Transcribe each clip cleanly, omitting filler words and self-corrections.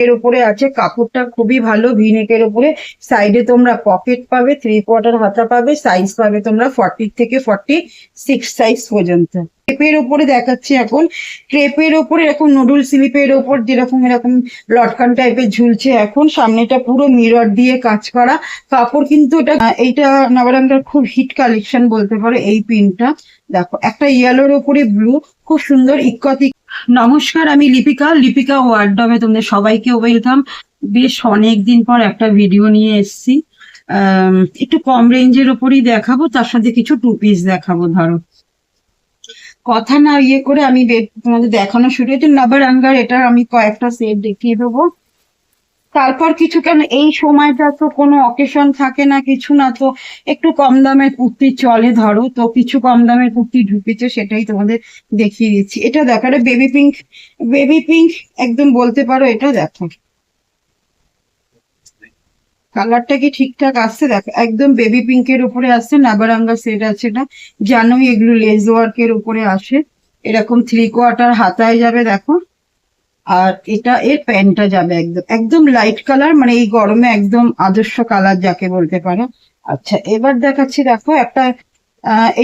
এর উপরে আছে, কাপড়টা খুবই ভালো, ভিনেকের উপরে। সাইডে তোমরা পকেট পাবে, 3/4 হাতা পাবে, সাইজ পাবে তোমরা 40 থেকে 46 সাইজ পর্যন্ত। ক্রেপের উপরে দেখাচ্ছি এখন, ক্রেপের উপরে এরকম নুডল স্লিপের ওপর যেরকম এরকম লটকান টাইপের ঝুলছে এখন। সামনেটা পুরো মিরর দিয়ে কাজ করা কাপড়, কিন্তু এইটা নবরঙ্গের খুব হিট কালেকশন বলতে পারো। এই প্রিন্টটা দেখো, একটা ইয়েলোর উপরে ব্লু, খুব সুন্দর ইকত। নমস্কার, আমি লিপিকা ওয়ার্ডবে তোমাদের সবাইকে ওয়েলকাম। বেশ অনেকদিন পর একটা ভিডিও নিয়ে এসেছি। একটু কম রেঞ্জের ওপরই দেখাবো, তার সাথে কিছু টু পিস দেখাবো। ধরো, কথা না ইয়ে করে আমি তোমাদের দেখানো শুরু হয়েছে। নবরঙ্গার এটা আমি কয়েকটা সেট দেখিয়ে দেবো। তারপর কিছু, কেন এই সময়টা তো কোনো অকেশন থাকে না, কিছু না, তো একটু কম দামের কুর্তি চলে। ধরো, তো কিছু কম দামের কুর্তি ঢুকেছে, সেটাই তোমাদের দেখিয়ে দিচ্ছি। এটা দেখো, এটা বেবি পিঙ্ক, বেবি পিঙ্ক একদম বলতে পারো। এটা দেখো, কালারটা কি ঠিকঠাক আসছে? দেখো, একদম বেবি পিঙ্কের উপরে আসছে, নাবারাঙ্গা সেট আছে। এটা জানোই, এগুলো লেস ওয়ার্কের উপরে আসে। এরকম 3/4 হাতায় যাবে দেখো। আর এটা এর প্যান্টটা যাবে একদম একদম লাইট কালার, মানে এই গরমে একদম আদর্শ কালার যাকে বলতে পারো। আচ্ছা, এবার দেখাচ্ছি দেখো একটা,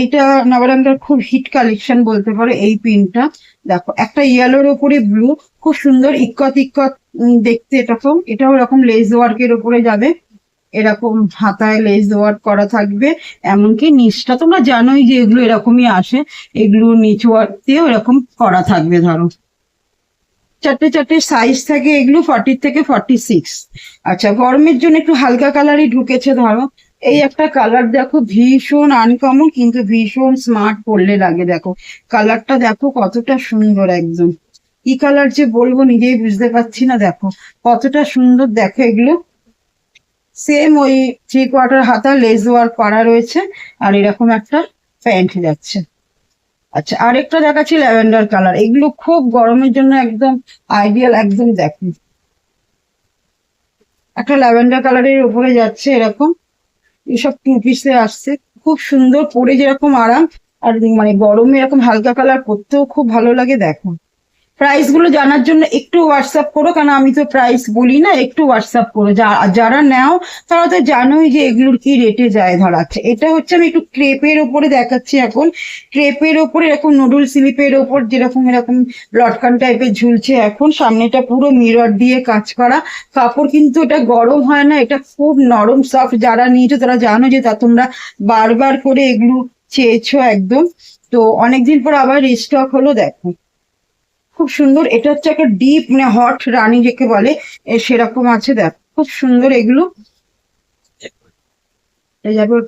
এইটা নবরঙ্গের খুব হিট কালেকশন বলতে পারো। এই প্রিন্টটা দেখো, একটা ইয়েলোর উপরে ব্লু, খুব সুন্দর ইকত দেখতে। এটাও এরকম লেস ওয়ার্কের উপরে যাবে। এরকম হাতায় লেস ওয়ার্ক করা থাকবে। এমনকি নিচটা তোমরা জানোই যে এগুলো এরকমই আসে, এগুলো নিচ ওয়ার্ক দিয়েও এরকম করা থাকবে। ধরো, চারটে চারটে সাইজ থাকে, এগুলো 40 থেকে 46। আচ্ছা, গরমের জন্য একটু হালকা কালারই ঢুকেছে। ধরো, এই একটা কালার দেখো, ভীষণ আনকমন কিন্তু ভীষণ স্মার্ট পরলে লাগে। দেখো, কালারটা দেখো কতটা সুন্দর একদম। কি কালার যে বলবো, নিজেই বুঝতে পারছি না। দেখো কতটা সুন্দর, দেখো এগুলো সেম ওই 3/4 হাতা লেস ওয়ার্ক করা রয়েছে। আর এরকম একটা প্যান্ট যাচ্ছে। আচ্ছা, আরেকটা দেখাচ্ছি ল্যাভেন্ডার কালার। এগুলো খুব গরমের জন্য একদম আইডিয়াল। একদম দেখুন, একটা ল্যাভেন্ডার কালারের উপরে যাচ্ছে এরকম। এসব টু পিসে আসছে, খুব সুন্দর পরে, যেরকম আরাম। আর মানে গরমে এরকম হালকা কালার পরতেও খুব ভালো লাগে। দেখো, প্রাইস গুলো জানার জন্য একটু হোয়াটসঅ্যাপ করো, কারণ আমি তো প্রাইস বলি না। একটু হোয়াটসঅ্যাপ করো, যারা নাও তারা তো জানোই যে এগুলোর কি রেটে যায়। ধরাচ্ছে, এটা হচ্ছে আমি একটু ক্রেপের ওপরে দেখাচ্ছি এখন। ক্রেপের ওপরে এরকম নুডল স্লিপের ওপর যেরকম এরকম লটকান টাইপের ঝুলছে এখন। সামনেটা পুরো মিরর দিয়ে কাজ করা কাপড়, কিন্তু এটা গরম হয় না, এটা খুব নরম সফট। যারা নিয়েছো তারা জানো যে তা তোমরা বারবার করে এগুলো চেয়েছো একদম। তো অনেকদিন পর আবার রিস্টক হলো। দেখো, খুব সুন্দর। এটা হচ্ছে একটা ডিপ, মানে হট রানী যাকে বলে, সেরকম আছে। দেখ, খুব সুন্দর এগুলো।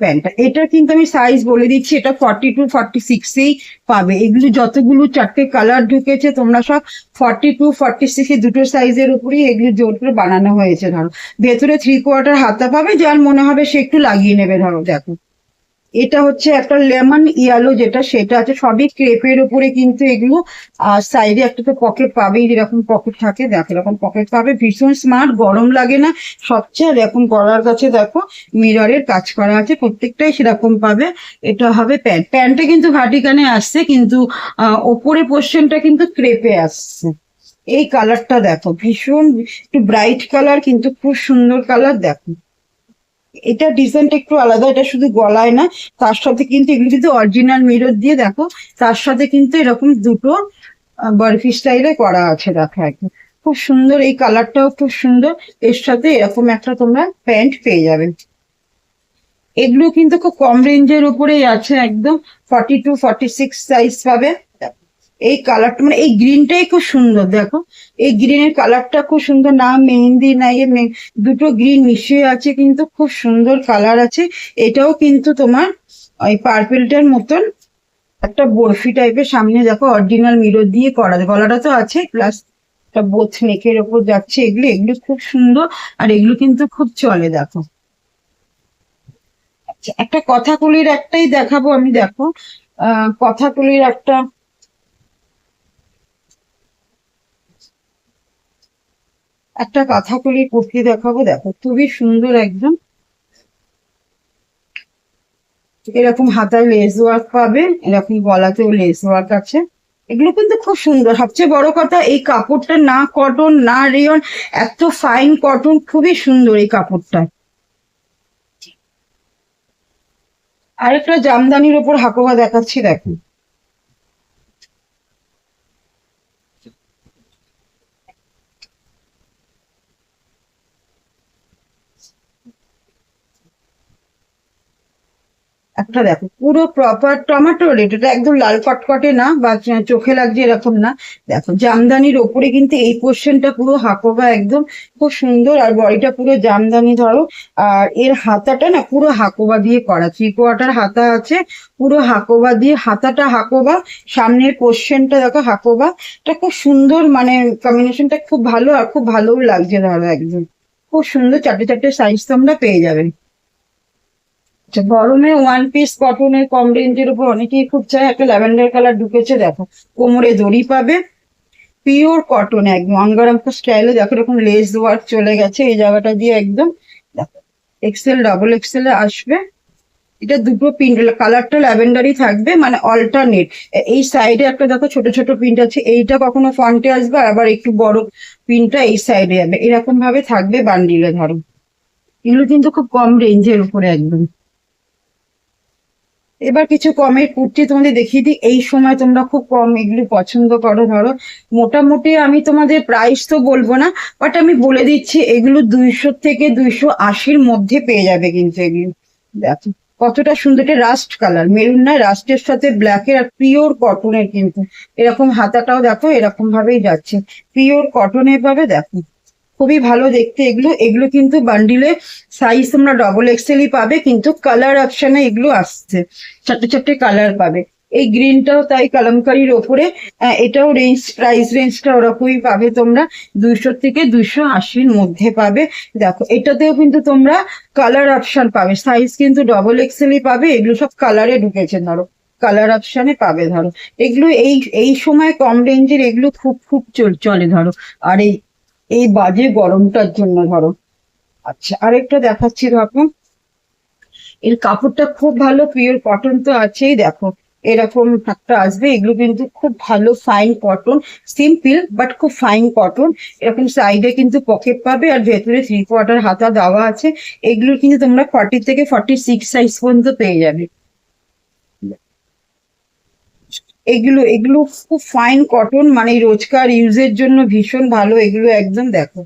প্যান্টটা, এটা কিন্তু আমি সাইজ বলে দিচ্ছি, এটা 42-46 পাবে। এগুলো যতগুলো চারটে কালার ঢুকেছে, তোমরা সব 42-46 দুটো সাইজের উপরেই এগুলো জোর করে বানানো হয়েছে। ধরো, ভেতরে 3/4 হাতা পাবে, যার মনে হবে সে একটু লাগিয়ে নেবে। ধরো দেখো, এটা হচ্ছে একটা লেমন ইয়েলো, যেটা সেটা আছে। সবই ক্রেপের উপরে কিন্তু এগুলো। আর সাইডে একটা তো পকেট পাবেই, যেরকম পকেট থাকে দেখো, এরকম পকেট পাবে। ভীষণ স্মার্ট, গরম লাগে না। সবচেয়ে এরকম গলার কাছে দেখো মিররের কাজ করা আছে, প্রত্যেকটাই সেরকম পাবে। এটা হবে প্যান্ট। প্যান্টে কিন্তু ভাটিকানে আসছে, কিন্তু ওপরে পোর্শনটা কিন্তু ক্রেপে আসছে। এই কালারটা দেখো, ভীষণ একটু ব্রাইট কালার, কিন্তু খুব সুন্দর কালার। দেখো, এটা ডিজাইনটা একটু আলাদা, এটা শুধু গলায় না, তার সাথে কিন্তু এগুলো কিন্তু অরিজিনাল মিরর দিয়ে। দেখো, তার সাথে কিন্তু এরকম দুটো বরফি স্টাইলে করা আছে। দেখো, একদম খুব সুন্দর। এই কালারটাও খুব সুন্দর। এর সাথে এরকম একটা তোমরা প্যান্ট পেয়ে যাবে। এগুলো কিন্তু খুব কম রেঞ্জের উপরেই আছে, একদম 42-46 সাইজ পাবে। এই কালারটা, মানে এই গ্রিনটাই খুব সুন্দর। দেখো, এই গ্রিনের কালারটা খুব সুন্দর, না মেহেন্দি না দুটো গ্রিন মিশিয়ে আছে, কিন্তু খুব সুন্দর কালার আছে। এটাও কিন্তু তোমার ওই পার্পেলটার মতন একটা বরফি টাইপের। সামনে দেখো অরিজিনাল মিরর দিয়ে করা, গলাটা তো আছে, প্লাস একটা বোথ নেকের ওপর যাচ্ছে। এগুলো এগুলো খুব সুন্দর, আর এগুলো কিন্তু খুব চলে। দেখো, আচ্ছা, একটা কথাকলির একটাই দেখাবো আমি। দেখো, কথাকলির একটা কথাকলি কুর্তি দেখাবো। দেখো, খুবই সুন্দর একদম। এরকম হাতায় লেস ওয়ার্ক পাবে, এরকম গলাতেও লেস ওয়ার্ক আছে। এগুলো কিন্তু খুব সুন্দর। সবচেয়ে বড় কথা এই কাপড়টা না কটন না রেয়ন, এত ফাইন কটন, খুবই সুন্দর এই কাপড়টা। আরেকটা জামদানির ওপর হাকোবা দেখাচ্ছি, দেখো। একটা দেখো পুরো প্রপার টমেটো রেড, এটা একদম লাল কটকটে না বা চোখে লাগছে এরকম না। দেখো জামদানির ওপরে কিন্তু এই পোর্শনটা পুরো হাকোবা একদম, খুব সুন্দর। আর বডিটা পুরো জামদানি ধরো। আর এর হাতাটা না পুরো হাকোবা দিয়ে করা, 3/4 হাতা আছে, পুরো হাকোবা দিয়ে, হাতাটা হাকোবা, সামনের পোর্শনটা দেখো হাকোবা। এটা খুব সুন্দর, মানে কম্বিনেশনটা খুব ভালো আর খুব ভালোও লাগছে ধরো একদম। খুব সুন্দর, 4টে সাইজ তোমরা পেয়ে যাবে। আচ্ছা, গরমে ওয়ান পিস কটনের কম রেঞ্জের উপর অনেকেই খুব চায়, একটা ল্যাভেন্ডার কালার ঢুকেছে দেখো, কোমরে দড়ি পাবে, পিওর কটন একদম অঙ্গারামকা স্টাইলে। দেখো এরকম লেস ওয়ার্ক চলে গেছে এই জায়গাটা দিয়ে একদম। দেখো এক্সেল ডাবল এক্সেল এ আসবে। এটা দুটো প্রিন্ট, কালারটা ল্যাভেন্ডারই থাকবে, মানে অল্টারনেট। এই সাইডে একটা দেখো ছোট ছোট প্রিন্ট আছে, এইটা কখনো ফ্রন্টে আসবে, আবার একটু বড় প্রিন্টটা এই সাইডে যাবে, এরকম ভাবে থাকবে বান্ডিলে ধরো। এগুলো কিন্তু খুব কম রেঞ্জের উপরে একদম। এবার কিছু কমের কুর্তি তোমাদের দেখিয়ে দিই। এই সময় তোমরা খুব কম এগুলো পছন্দ করো ধরো। মোটামুটি আমি তোমাদের প্রাইস তো বলবো না, বাট আমি বলে দিচ্ছি এগুলো 200 থেকে 280-র মধ্যে পেয়ে যাবে কিন্তু এগুলো। দেখো কতটা সুন্দর, এটা রাস্ট কালার, মেরুন না, রাস্টের সাথে ব্ল্যাকের, আর পিওর কটনের কিন্তু। এরকম হাতাটাও দেখো এরকম ভাবেই যাচ্ছে, পিওর কটনের পাবে দেখো। খুবই ভালো দেখতে এগুলো। এগুলো কিন্তু বান্ডিলে সাইজ তোমরা ডবল এক্সেলই পাবে, কিন্তু কালার অপশনে এগুলো আসছে, 4টে কালার পাবে। এই গ্রিনটাও তাই কালামকারীর ওপরে। এটাও প্রাইস রেঞ্জটা ওরকমই পাবে তোমরা, 200 থেকে 280-র মধ্যে পাবে। দেখো এটাতেও কিন্তু তোমরা কালার অপশন পাবে, সাইজ কিন্তু ডবল এক্সেলই পাবে। এগুলো সব কালারে ঢুকেছে ধরো, কালার অপশনে পাবে ধরো। এগুলো এই এই সময় কম রেঞ্জের এগুলো খুব খুব চলে ধরো। আর এই এই বাজে গরমটার জন্য ধরো। আচ্ছা আরেকটা দেখাচ্ছি দেখো, এর কাপড়টা খুব ভালো, পিওর কটন তো আছেই। দেখো এরকম একটা আসবে, এগুলো কিন্তু খুব ভালো ফাইন কটন, সিম্পল বাট খুব ফাইন কটন। এরকম সাইডে কিন্তু পকেট পাবে, আর ভেতরে 3/4 হাতা দেওয়া আছে। এগুলো কিন্তু তোমরা 40 থেকে 46 সাইজ পর্যন্ত পেয়ে যাবে। এগুলো এগুলো খুব ফাইন কটন, মানে রোজকার ইউজের জন্য ভীষণ ভালো এগুলো একদম। দেখো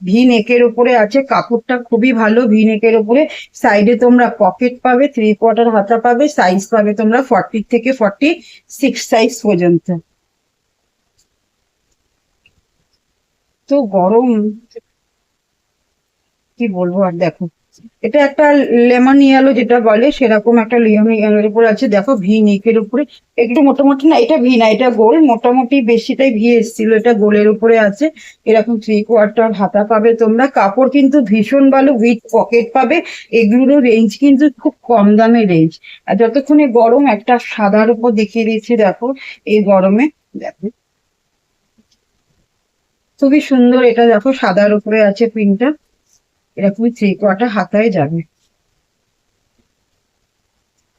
ভি নেকের উপরে আছে, কাপড়টা খুবই ভালো, ভি নেকের উপরে। সাইডে তোমরা পকেট পাবে, 3/4 হাতা পাবে, সাইজ পাবে তোমরা 40 থেকে 46 সাইজ পর্যন্ত। তো গরম কি বলবো আর। দেখো এটা একটা লেমন ইয়েলো যেটা বলে, সেরকম একটা লেমন ইয়েলোর উপর আছে। দেখো ভি নেকের উপরে, একটু মোটামুটি না, এটা ভি না, এটা গোল, মোটামুটি বেশিটাই ভি এসেছিল, এটা গোলের উপরে আছে। এরকম 3/4 হাতা পাবে তোমরা। কাপড় কিন্তু ভীষণ ভালো, উইথ পকেট পাবে। এগুলোরও রেঞ্জ কিন্তু খুব কম দামের রেঞ্জ। আর যতক্ষণে গরম, একটা সাদার উপর দেখিয়ে দিচ্ছি দেখো, এই গরমে দেখো খুবই সুন্দর। এটা দেখো সাদার উপরে আছে প্রিন্টটা, এরকমই 3/4 হাতায় যাবে।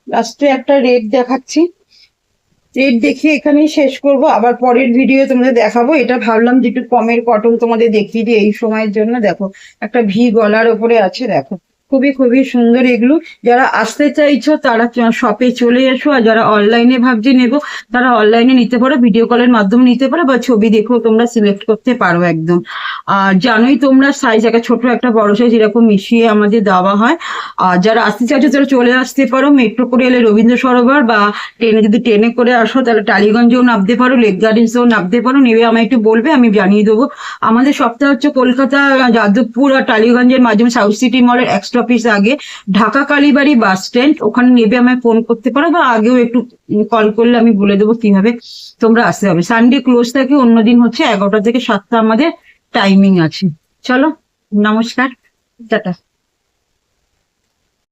লাস্টে একটা রেড দেখাচ্ছি, রেড দেখিয়ে এখানেই শেষ করব, আবার পরের ভিডিও তোমাদের দেখাবো। এটা ভাবলাম যে একটু কমের কটন তোমাদের দেখিয়ে দিই এই সময়ের জন্য। দেখো একটা ভি গলার ওপরে আছে, দেখো খুবই খুবই সুন্দর এগুলো। যারা আসতে চাইছো তারা শপে চলে এসো, আর যারা অনলাইনে ভাবছি নেবো তারা অনলাইনে নিতে পারো, ভিডিও কলের মাধ্যমে নিতে পারো, বা ছবি দেখেও তোমরা সিলেক্ট করতে পারো একদম। আর জানোই তোমরা সাইজ একটা ছোট একটা বড় সাইজ এরকম মিশিয়ে আমাদের দেওয়া হয়। আর যারা আসতে চাইছো তারা চলে আসতে পারো, মেট্রো করে এলে রবীন্দ্র সরোবর, বা ট্রেনে যদি ট্রেনে করে আসো তাহলে টালিগঞ্জেও নামতে পারো, লেক গার্ডেন্সেও নামতে পারো। নেবে আমায় একটু বলবে, আমি জানিয়ে দেবো। আমাদের সপ্তাহ হচ্ছে কলকাতা যাদবপুর আর টালিগঞ্জের মাধ্যমে সাউথ সিটি মলের এক স্টপেজ আগে ঢাকা কালীবাড়ি বাস স্ট্যান্ড, ওখানে নেবে আমায় ফোন করতে পারো, বা আগেও একটু কল করলে আমি বলে দেবো কিভাবে তোমরা আসতে হবে। সানডে ক্লোজ থাকে, অন্যদিন হচ্ছে 11টা থেকে 7টা আমাদের টাইমিং আছে। চলো, নমস্কার, টাটা।